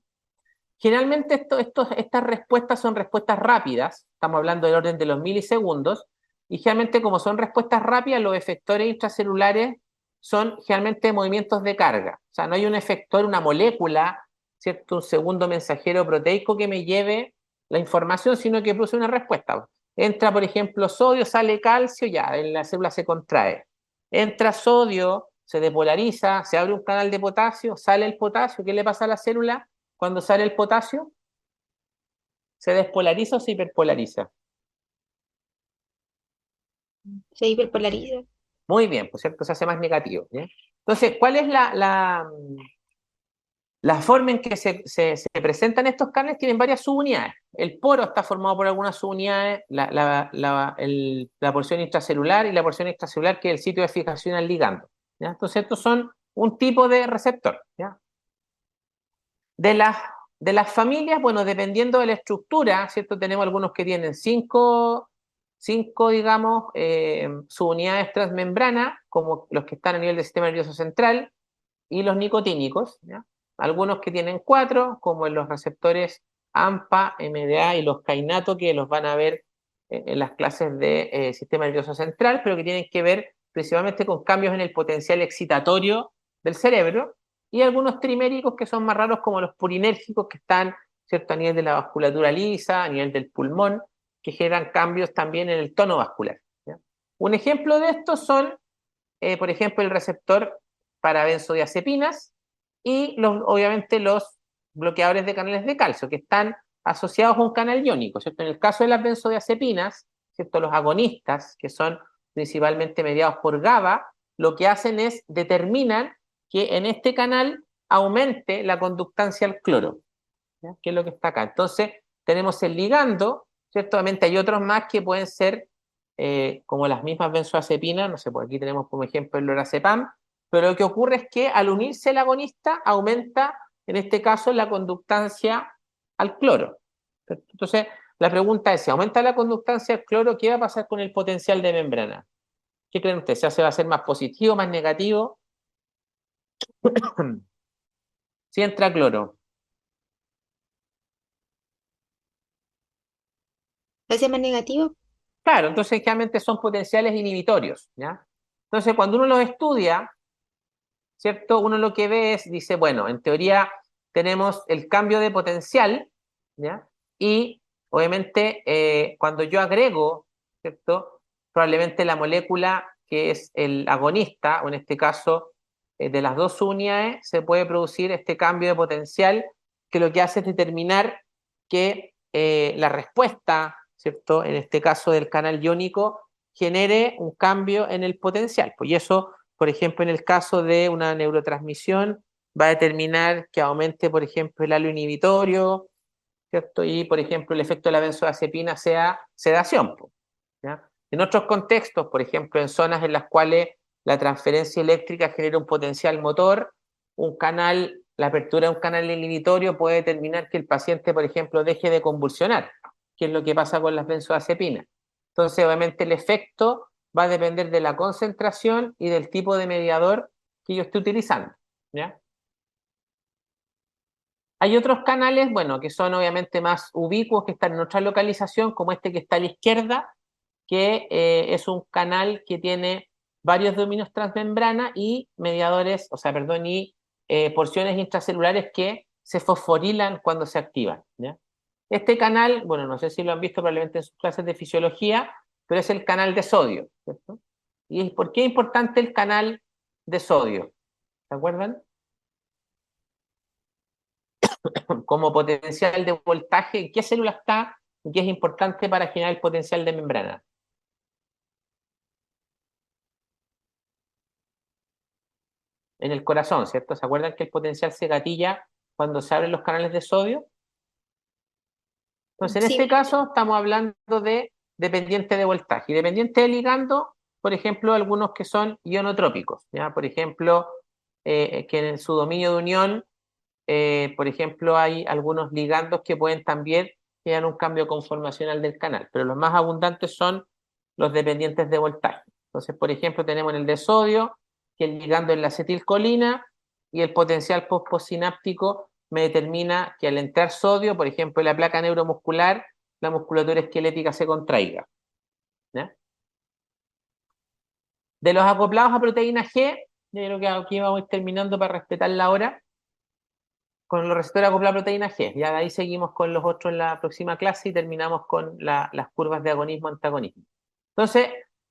Generalmente estas respuestas son respuestas rápidas, estamos hablando del orden de los milisegundos, y generalmente como son respuestas rápidas, los efectores intracelulares son generalmente movimientos de carga. O sea, no hay un efector, una molécula, ¿cierto?, un segundo mensajero proteico que me lleve la información, sino que produce una respuesta. Entra, por ejemplo, sodio, sale calcio, ya, en la célula se contrae. Entra sodio, se depolariza, se abre un canal de potasio, sale el potasio. ¿Qué le pasa a la célula cuando sale el potasio? ¿Se despolariza o se hiperpolariza? Se hiperpolariza. Muy bien, pues cierto, se hace más negativo. ¿Ya? Entonces, ¿cuál es la forma en que se presentan estos canales? Tienen varias subunidades. El poro está formado por algunas subunidades, la porción intracelular y la porción extracelular, que es el sitio de fijación al ligando. ¿Ya? Entonces, estos son un tipo de receptor. ¿Ya? De las familias, bueno, dependiendo de la estructura, ¿cierto? Tenemos algunos que tienen cinco, digamos, subunidades transmembrana, como los que están a nivel del sistema nervioso central, y los nicotínicos, ¿ya? Algunos que tienen 4, como en los receptores AMPA, MDA y los kainato, que los van a ver en las clases de sistema nervioso central, pero que tienen que ver principalmente con cambios en el potencial excitatorio del cerebro, y algunos triméricos que son más raros, como los purinérgicos, que están, ¿cierto?, a nivel de la vasculatura lisa, a nivel del pulmón, que generan cambios también en el tono vascular. ¿Ya? Un ejemplo de estos son, por ejemplo, el receptor para benzodiazepinas y obviamente los bloqueadores de canales de calcio, que están asociados a un canal iónico, ¿cierto? En el caso de las benzodiazepinas, ¿cierto?, los agonistas, que son principalmente mediados por GABA, lo que hacen es determinan que en este canal aumente la conductancia al cloro, ¿ya? Que es lo que está acá. Entonces, tenemos el ligando, ¿cierto? Obviamente hay otros más que pueden ser como las mismas benzoazepinas, no sé, por aquí tenemos como ejemplo el lorazepam, pero lo que ocurre es que al unirse el agonista aumenta, en este caso, la conductancia al cloro. Entonces, la pregunta es, si aumenta la conductancia al cloro, ¿qué va a pasar con el potencial de membrana? ¿Qué creen ustedes? ¿Se va a ser más positivo, más negativo? Si entra cloro. ¿Se hace más negativo? Claro, entonces generalmente son potenciales inhibitorios, ¿ya? Entonces, cuando uno los estudia, ¿cierto? Uno lo que ve es, dice, bueno, en teoría tenemos el cambio de potencial, ¿ya? Y obviamente cuando yo agrego, ¿cierto? Probablemente la molécula que es el agonista, o en este caso de las dos unidades, se puede producir este cambio de potencial que lo que hace es determinar que la respuesta, ¿cierto? En este caso del canal iónico, genere un cambio en el potencial. Pues y eso, por ejemplo, en el caso de una neurotransmisión, va a determinar que aumente, por ejemplo, el halo inhibitorio, ¿cierto? Y, por ejemplo, el efecto de la benzodiazepina sea sedación, ¿ya? En otros contextos, por ejemplo, en zonas en las cuales la transferencia eléctrica genera un potencial motor, la apertura de un canal inhibitorio puede determinar que el paciente, por ejemplo, deje de convulsionar, que es lo que pasa con las benzodiazepinas. Entonces, obviamente, el efecto va a depender de la concentración y del tipo de mediador que yo esté utilizando, ¿ya? Hay otros canales, bueno, que son obviamente más ubicuos, que están en otra localización, como este que está a la izquierda, que es un canal que tiene varios dominios transmembrana y mediadores, o sea, perdón, y porciones intracelulares que se fosforilan cuando se activan, ¿ya? Este canal, bueno, no sé si lo han visto probablemente en sus clases de fisiología, pero es el canal de sodio, ¿cierto? ¿Y por qué es importante el canal de sodio? ¿Se acuerdan? Como potencial de voltaje, ¿en qué célula está y qué es importante para generar el potencial de membrana? En el corazón, ¿cierto? ¿Se acuerdan que el potencial se gatilla cuando se abren los canales de sodio? Entonces, en Sí. este caso, estamos hablando de dependiente de voltaje. Y dependiente de ligando, por ejemplo, algunos que son ionotrópicos, ¿ya? Por ejemplo, que en su dominio de unión, por ejemplo, hay algunos ligandos que pueden también generar un cambio conformacional del canal, pero los más abundantes son los dependientes de voltaje. Entonces, por ejemplo, tenemos en el de sodio, que el ligando es la acetilcolina, y el potencial posposináptico me determina que al entrar sodio, por ejemplo, en la placa neuromuscular, la musculatura esquelética se contraiga, ¿ya? De los acoplados a proteína G, yo creo que aquí vamos a ir terminando para respetar la hora, con los receptores acoplados a proteína G. Ya de ahí seguimos con los otros en la próxima clase y terminamos con las curvas de agonismo-antagonismo. Entonces,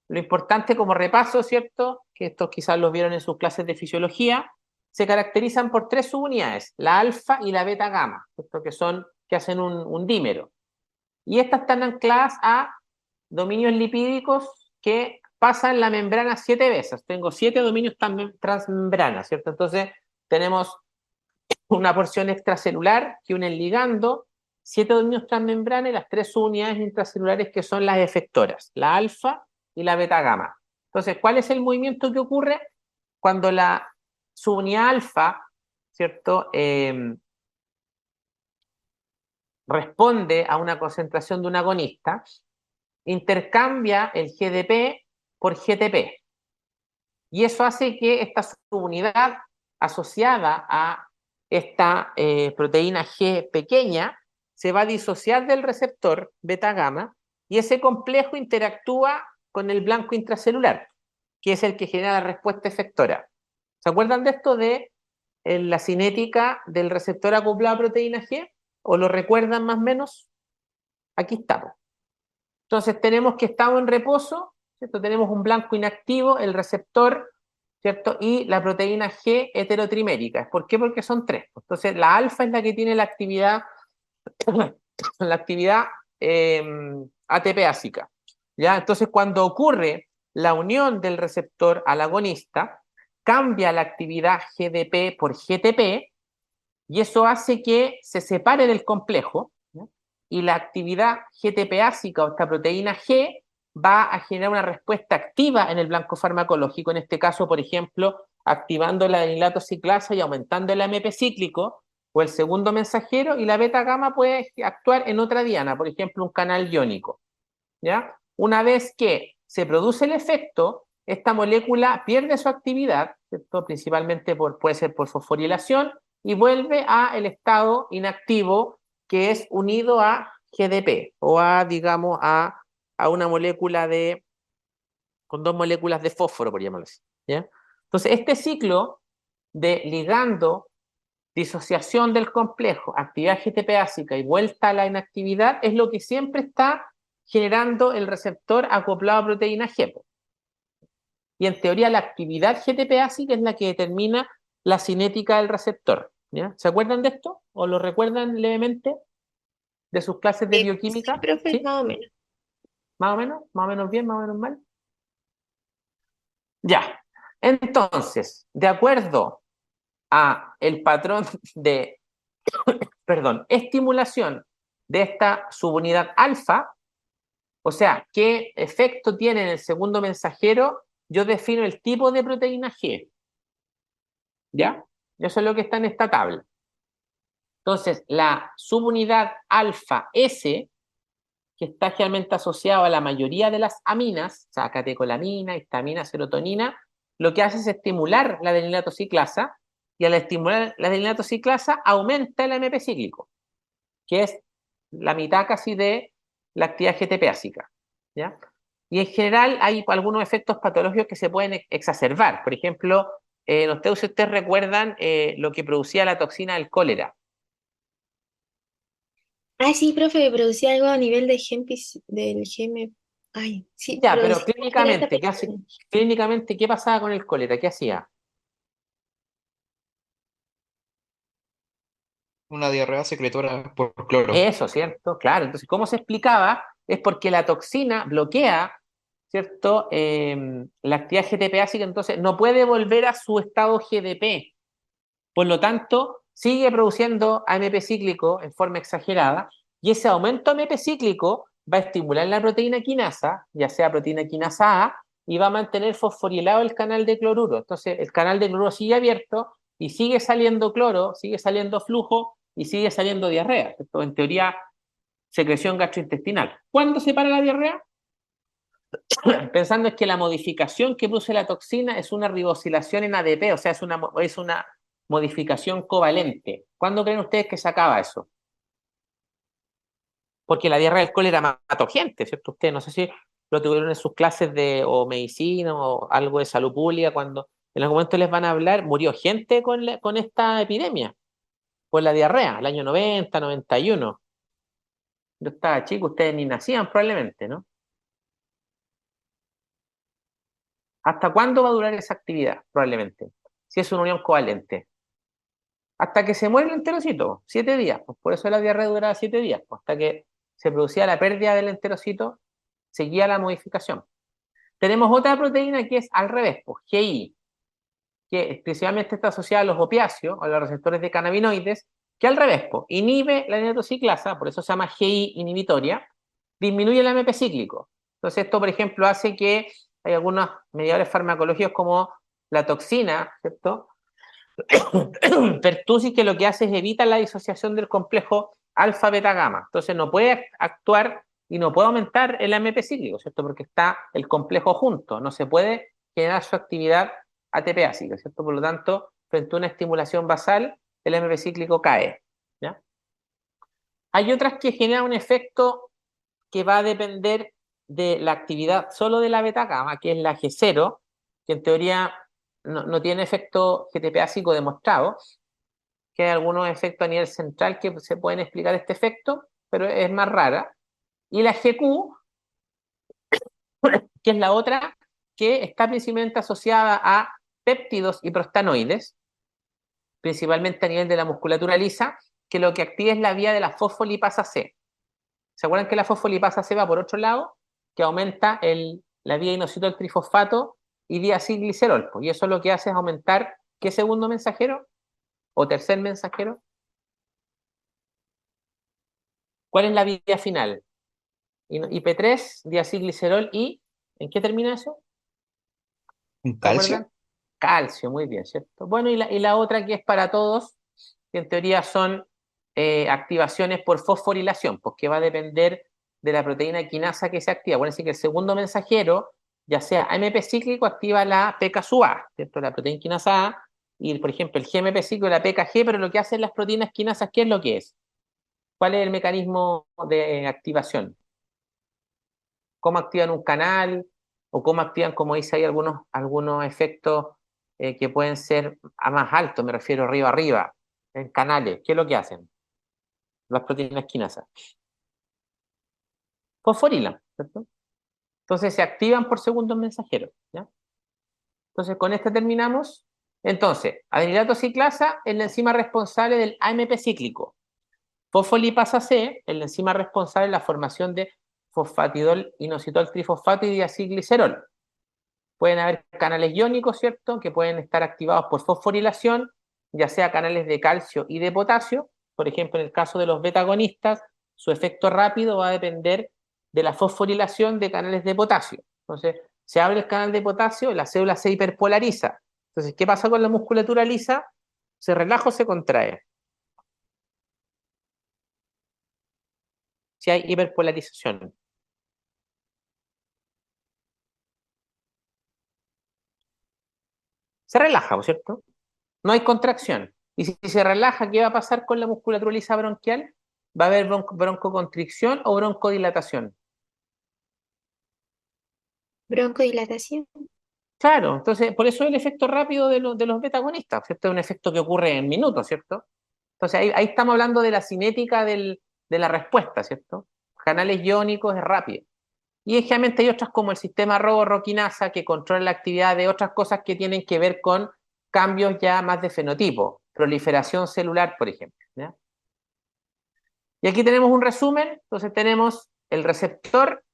lo importante como repaso, ¿cierto? Que estos quizás los vieron en sus clases de fisiología, se caracterizan por tres subunidades, la alfa y la beta gamma, ¿cierto? Que hacen un dímero. Y estas están ancladas a dominios lipídicos que pasan la membrana 7 veces. Tengo 7 dominios transmembrana, ¿cierto? Entonces tenemos una porción extracelular que une el ligando, 7 dominios transmembrana y las 3 subunidades intracelulares que son las efectoras, la alfa y la beta gamma. Entonces, ¿cuál es el movimiento que ocurre cuando la subunidad alfa, ¿cierto? Responde a una concentración de un agonista, intercambia el GDP por GTP. Y eso hace que esta subunidad asociada a esta proteína G pequeña se va a disociar del receptor beta gamma y ese complejo interactúa con el blanco intracelular, que es el que genera la respuesta efectora. ¿Se acuerdan de esto de la cinética del receptor acoplado a proteína G? ¿O lo recuerdan más o menos? Aquí estamos. Entonces tenemos que estamos en reposo, ¿cierto? Tenemos un blanco inactivo, el receptor, ¿cierto? Y la proteína G heterotrimérica. ¿Por qué? Porque son 3. Entonces la alfa es la que tiene la actividad ATP-ácica. ¿Ya? Entonces cuando ocurre la unión del receptor al agonista, cambia la actividad GDP por GTP y eso hace que se separe del complejo, ¿no? Y la actividad GTP-ácica o esta proteína G va a generar una respuesta activa en el blanco farmacológico, en este caso, por ejemplo, activando la adenilato ciclasa y aumentando el AMP cíclico o el segundo mensajero, y la beta gamma puede actuar en otra diana, por ejemplo, un canal iónico. ¿Ya? Una vez que se produce el efecto, esta molécula pierde su actividad, ¿cierto? Principalmente puede ser por fosforilación, y vuelve al estado inactivo que es unido a GDP o a, digamos, a una molécula con 2 moléculas de fósforo, por llamarlo así. ¿Ya? Entonces, este ciclo de ligando, disociación del complejo, actividad GTP-ácica y vuelta a la inactividad es lo que siempre está generando el receptor acoplado a proteína G. Y en teoría la actividad GTP-ácica es la que determina la cinética del receptor. ¿Ya? ¿Se acuerdan de esto? ¿O lo recuerdan levemente de sus clases de bioquímica? Sí, profe, ¿Sí? más o menos. ¿Más o menos? ¿Más o menos bien? ¿Más o menos mal? Ya. Entonces, de acuerdo a el patrón de, estimulación de esta subunidad alfa, o sea, qué efecto tiene en el segundo mensajero, yo defino el tipo de proteína G. ¿Ya? Eso es lo que está en esta tabla. Entonces, la subunidad alfa S, que está generalmente asociado a la mayoría de las aminas, o sea, catecolamina, histamina, serotonina, lo que hace es estimular la adenilato ciclasa, y al estimular la adenilato ciclasa aumenta el AMP cíclico, que es la mitad casi de la actividad GTP-ácica. ¿Ya? Y en general hay algunos efectos patológicos que se pueden exacerbar. Por ejemplo, no sé si ustedes recuerdan lo que producía la toxina del cólera. Ay, sí, profe, producía algo a nivel de del GM. Ay, sí, Ya, pero producía alta clínicamente, presión. ¿qué pasaba con el cólera? ¿Qué hacía? Una diarrea secretora por cloro. Eso, ¿cierto? Claro. Entonces, ¿cómo se explicaba? Es porque la toxina bloquea, ¿cierto? La actividad GTP-ácica, entonces no puede volver a su estado GDP. Por lo tanto, sigue produciendo AMP cíclico en forma exagerada, y ese aumento AMP cíclico va a estimular la proteína quinasa, ya sea proteína quinasa A, y va a mantener fosforilado el canal de cloruro. Entonces, el canal de cloruro sigue abierto y sigue saliendo cloro, sigue saliendo flujo y sigue saliendo diarrea. Esto, en teoría, secreción gastrointestinal. ¿Cuándo se para la diarrea? Pensando es que la modificación que produce la toxina es una ribosilación en ADP, o sea, es una modificación covalente. ¿Cuándo creen ustedes que se acaba eso? Porque la diarrea del cólera mató gente, ¿cierto? Ustedes no sé si lo tuvieron en sus clases de o medicina o algo de salud pública, cuando en algún momento les van a hablar, murió gente con esta epidemia, por la diarrea, el año 90, 91. Yo estaba chico, ustedes ni nacían probablemente, ¿no? ¿Hasta cuándo va a durar esa actividad? Probablemente, si es una unión covalente. Hasta que se muere el enterocito, 7 días. Pues por eso la diarrea duraba 7 días, pues, hasta que se producía la pérdida del enterocito, seguía la modificación. Tenemos otra proteína que es al revés, pues GI, que exclusivamente está asociada a los opiáceos, a los receptores de cannabinoides, que al revés, pues, inhibe la N-acetociclasa, por eso se llama GI inhibitoria, disminuye el AMP cíclico. Entonces esto, por ejemplo, hace que hay algunos mediadores farmacológicos como la toxina, ¿cierto? Pertusis, que lo que hace es evitar la disociación del complejo alfa-beta-gamma. Entonces no puede actuar y no puede aumentar el AMP cíclico, ¿cierto? Porque está el complejo junto, no se puede generar su actividad ATPásica, ¿cierto? Por lo tanto, frente a una estimulación basal, el AMP cíclico cae, ¿ya? Hay otras que generan un efecto que va a depender de la actividad solo de la beta-gamma, que es la G0, que en teoría no tiene efecto GTPásico demostrado, que hay algunos efectos a nivel central que se pueden explicar este efecto, pero es más rara. Y la GQ, que es la otra, que está principalmente asociada a péptidos y prostanoides, principalmente a nivel de la musculatura lisa, que lo que activa es la vía de la fosfolipasa C. ¿Se acuerdan que la fosfolipasa C va por otro lado? Que aumenta la vía inositol trifosfato y diacilglicerol. Y eso lo que hace es aumentar, ¿qué segundo mensajero? ¿O tercer mensajero? ¿Cuál es la vía final? IP3, diacilglicerol y... ¿en qué termina eso? ¿Un ¿Se calcio? acuerdan? Calcio, muy bien, ¿cierto? Bueno, y la otra que es para todos, que en teoría son activaciones por fosforilación, pues que va a depender de la proteína quinasa que se activa. Bueno, así que el segundo mensajero, ya sea AMP cíclico, activa la PKSUA, ¿cierto? La proteína quinasa A, y por ejemplo el GMP cíclico, la PKG, pero lo que hacen las proteínas quinasas, ¿qué es lo que es? ¿Cuál es el mecanismo de activación? ¿Cómo activan un canal? ¿O cómo activan, como dice ahí, algunos efectos que pueden ser a más alto, me refiero arriba arriba, en canales? ¿Qué es lo que hacen las proteínas quinasas? Fosforilan, ¿cierto? Entonces se activan por segundos mensajeros, ¿ya? Entonces con este terminamos. Entonces, adenilato ciclasa es la enzima responsable del AMP cíclico. Fosfolipasa C es la enzima responsable de la formación de fosfatidol, inositol trifosfato y diacilglicerol. Pueden haber canales iónicos, ¿cierto?, que pueden estar activados por fosforilación, ya sea canales de calcio y de potasio. Por ejemplo, en el caso de los beta-agonistas, su efecto rápido va a depender de la fosforilación de canales de potasio. Entonces, se abre el canal de potasio, la célula se hiperpolariza. Entonces, ¿qué pasa con la musculatura lisa? ¿Se relaja o se contrae? Si hay hiperpolarización. Se relaja, ¿cierto? No hay contracción. Y si se relaja, ¿qué va a pasar con la musculatura lisa bronquial? ¿Va a haber broncoconstricción o broncodilatación? Broncodilatación. Claro, entonces, por eso el efecto rápido de los beta-agonistas, ¿cierto? Es un efecto que ocurre en minutos, ¿cierto? Entonces, ahí estamos hablando de la cinética de la respuesta, ¿cierto? Canales iónicos es rápido. Y generalmente hay otras como el sistema roborroquinasa que controla la actividad de otras cosas que tienen que ver con cambios ya más de fenotipo, proliferación celular, por ejemplo, ¿ya? Y aquí tenemos un resumen. Entonces tenemos el receptor,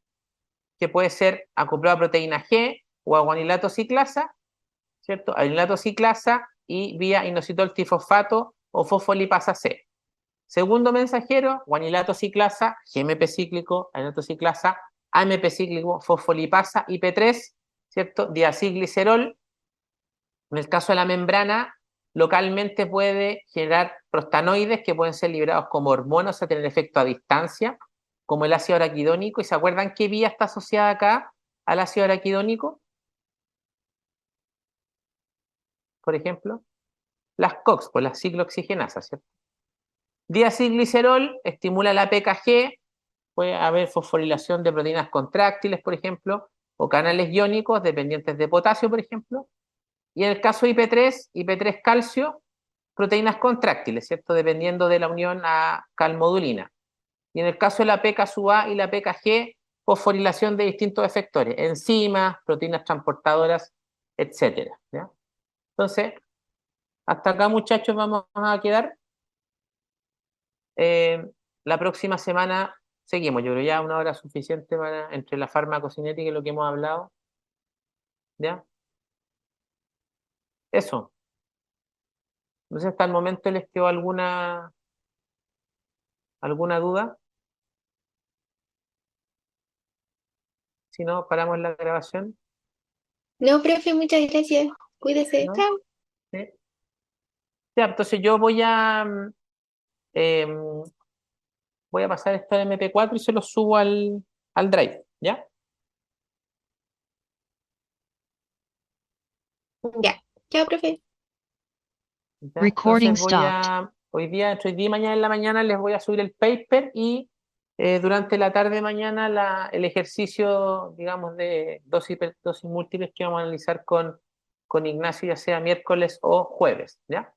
que puede ser acoplado a proteína G o a guanilato ciclasa, ¿cierto? Guanilato ciclasa y vía inositol trifosfato o fosfolipasa C. Segundo mensajero, guanilato ciclasa, GMP cíclico, guanilato ciclasa, AMP cíclico, fosfolipasa, IP3, ¿cierto? Diacilglicerol. En el caso de la membrana, localmente puede generar prostanoides que pueden ser liberados como hormonas a tener efecto a distancia, como el ácido araquidónico. ¿Y se acuerdan qué vía está asociada acá al ácido araquidónico? Por ejemplo, las COX, pues las ciclooxigenasas, ¿cierto? Diacilglicerol estimula la PKG, puede haber fosforilación de proteínas contráctiles, por ejemplo, o canales iónicos dependientes de potasio, por ejemplo. Y en el caso de IP3 calcio, proteínas contráctiles, ¿cierto? Dependiendo de la unión a calmodulina. Y en el caso de la PKSUA y la PKG, fosforilación de distintos efectores, enzimas, proteínas transportadoras, etcétera, ¿ya? Entonces, hasta acá, muchachos, vamos a quedar. La próxima semana seguimos. Yo creo ya una hora suficiente entre la farmacocinética y lo que hemos hablado. ¿Ya? Eso. No sé, hasta el momento les quedó alguna duda. Si no, paramos la grabación. No, profe, muchas gracias. Cuídese. ¿No? Chao. ¿Sí? Ya, entonces yo em, voy a pasar esto al MP4 y se lo subo al Drive, ¿ya? Ya. Chao, profe. ¿Ya? Recording Entonces stopped. entre hoy día y mañana en la mañana les voy a subir el paper y durante la tarde de mañana el ejercicio, digamos, de dosis múltiples que vamos a analizar con Ignacio, ya sea miércoles o jueves, ¿ya?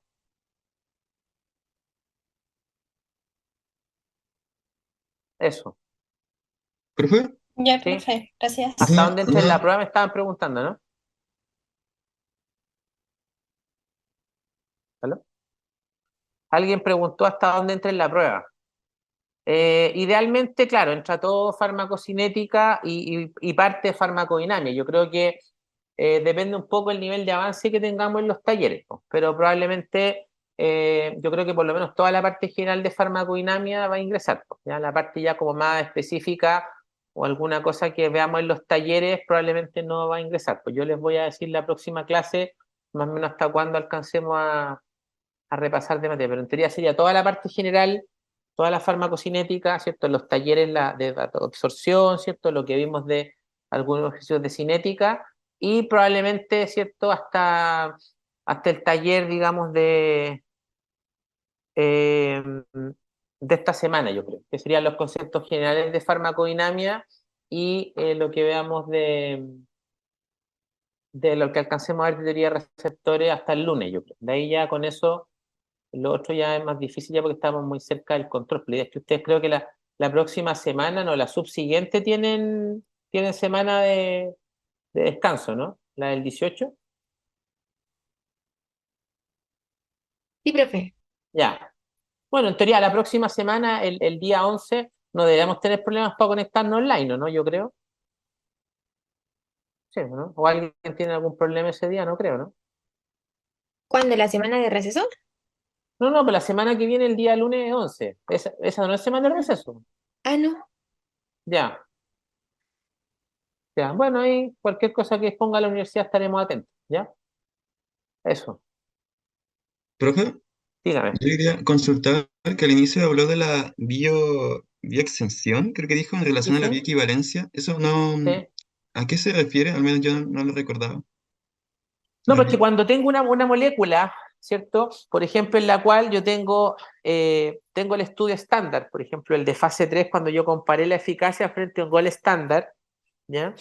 Eso, ¿Profe? Ya, ¿sí? profe, gracias. Hasta dónde entra en la Una, prueba me estaban preguntando, ¿no? ¿Aló? Alguien preguntó hasta dónde entra en la prueba. Idealmente, claro, entra todo farmacocinética y parte de farmacodinamia. Yo creo que depende un poco el nivel de avance que tengamos en los talleres, ¿no? Pero probablemente yo creo que por lo menos toda la parte general de farmacodinamia va a ingresar, pues, ya la parte ya como más específica o alguna cosa que veamos en los talleres probablemente no va a ingresar. Pues yo les voy a decir la próxima clase más o menos hasta cuándo alcancemos a repasar de materia, pero en teoría sería toda la parte general, toda la farmacocinética, ¿cierto? Los talleres de absorción, ¿cierto? Lo que vimos de algunos ejercicios de cinética y probablemente, ¿cierto? Hasta el taller, digamos, eh, de esta semana, yo creo, que serían los conceptos generales de farmacodinamia y lo que veamos de lo que alcancemos a ver de teoría de receptores hasta el lunes, yo creo. De ahí ya con eso lo otro ya es más difícil ya porque estamos muy cerca del control. Pero la idea es que ustedes creo que la próxima semana, no, la subsiguiente tienen semana de descanso, ¿no? La del 18. Sí, profe. Ya. Bueno, en teoría la próxima semana, el día 11 no deberíamos tener problemas para conectarnos online, ¿no? Yo creo. Sí, ¿no? O alguien tiene algún problema ese día, no creo, ¿no? ¿Cuándo? ¿La semana de receso? No, no, pero la semana que viene, el día lunes 11. Esa no es semana de receso. Ah, no. Ya, ya. Bueno, ahí cualquier cosa que exponga la universidad estaremos atentos, ¿ya? Eso. profe, Dígame. yo quería consultar que al inicio habló de la bioextensión, creo que dijo, en Sí, relación a la sí, bioequivalencia. Eso no, sí. ¿a qué se refiere? Al menos yo no lo recordaba. No, La porque bi- cuando tengo una molécula, ¿cierto? Por ejemplo, en la cual yo tengo el estudio estándar, por ejemplo, el de fase 3 cuando yo comparé la eficacia frente a un gol estándar, ¿ya?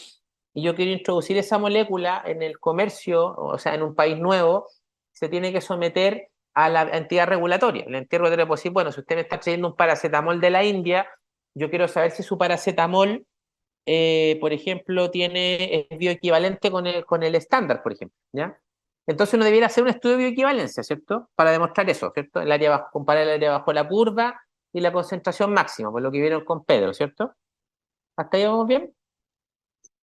Y yo quiero introducir esa molécula en el comercio, o sea, en un país nuevo, se tiene que someter a la entidad regulatoria. La entidad regulatoria puede decir, bueno, si usted me está trayendo un paracetamol de la India, yo quiero saber si su paracetamol por ejemplo, es bioequivalente con el estándar, por ejemplo, ¿ya? Entonces uno debiera hacer un estudio de bioequivalencia, ¿cierto? Para demostrar eso, ¿cierto? El área bajo, comparar el área bajo la curva y la concentración máxima, por lo que vieron con Pedro, ¿cierto? ¿Hasta ahí vamos bien?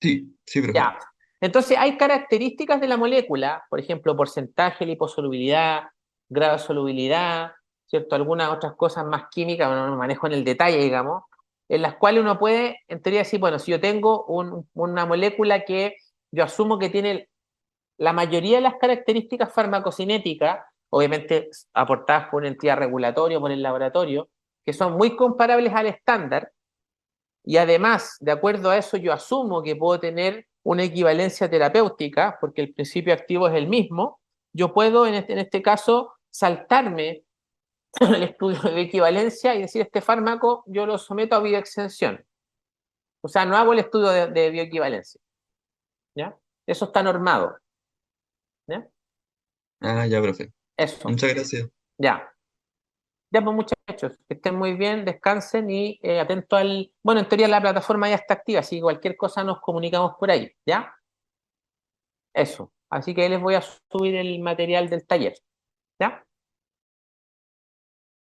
Sí, sí, profe. Ya. Entonces hay características de la molécula, por ejemplo, porcentaje, liposolubilidad, grado de solubilidad, ¿cierto? Algunas otras cosas más químicas, bueno, no manejo en el detalle, digamos, en las cuales uno puede, en teoría, decir, bueno, si yo tengo una molécula que yo asumo que tiene la mayoría de las características farmacocinéticas, obviamente aportadas por una entidad regulatoria o por el laboratorio, que son muy comparables al estándar, y además, de acuerdo a eso, yo asumo que puedo tener una equivalencia terapéutica, porque el principio activo es el mismo. Yo puedo, en este caso, saltarme el estudio de equivalencia y decir, este fármaco yo lo someto a bioextensión. O sea, no hago el estudio de bioequivalencia, ¿ya? Eso está normado, ¿ya? Ah, ya, profe. Eso, Muchas gracias. ya. Ya, pues muchachos, que estén muy bien, descansen y atento Bueno, en teoría la plataforma ya está activa, así que cualquier cosa nos comunicamos por ahí, ¿ya? Eso. Así que ahí les voy a subir el material del taller. ¿Ya?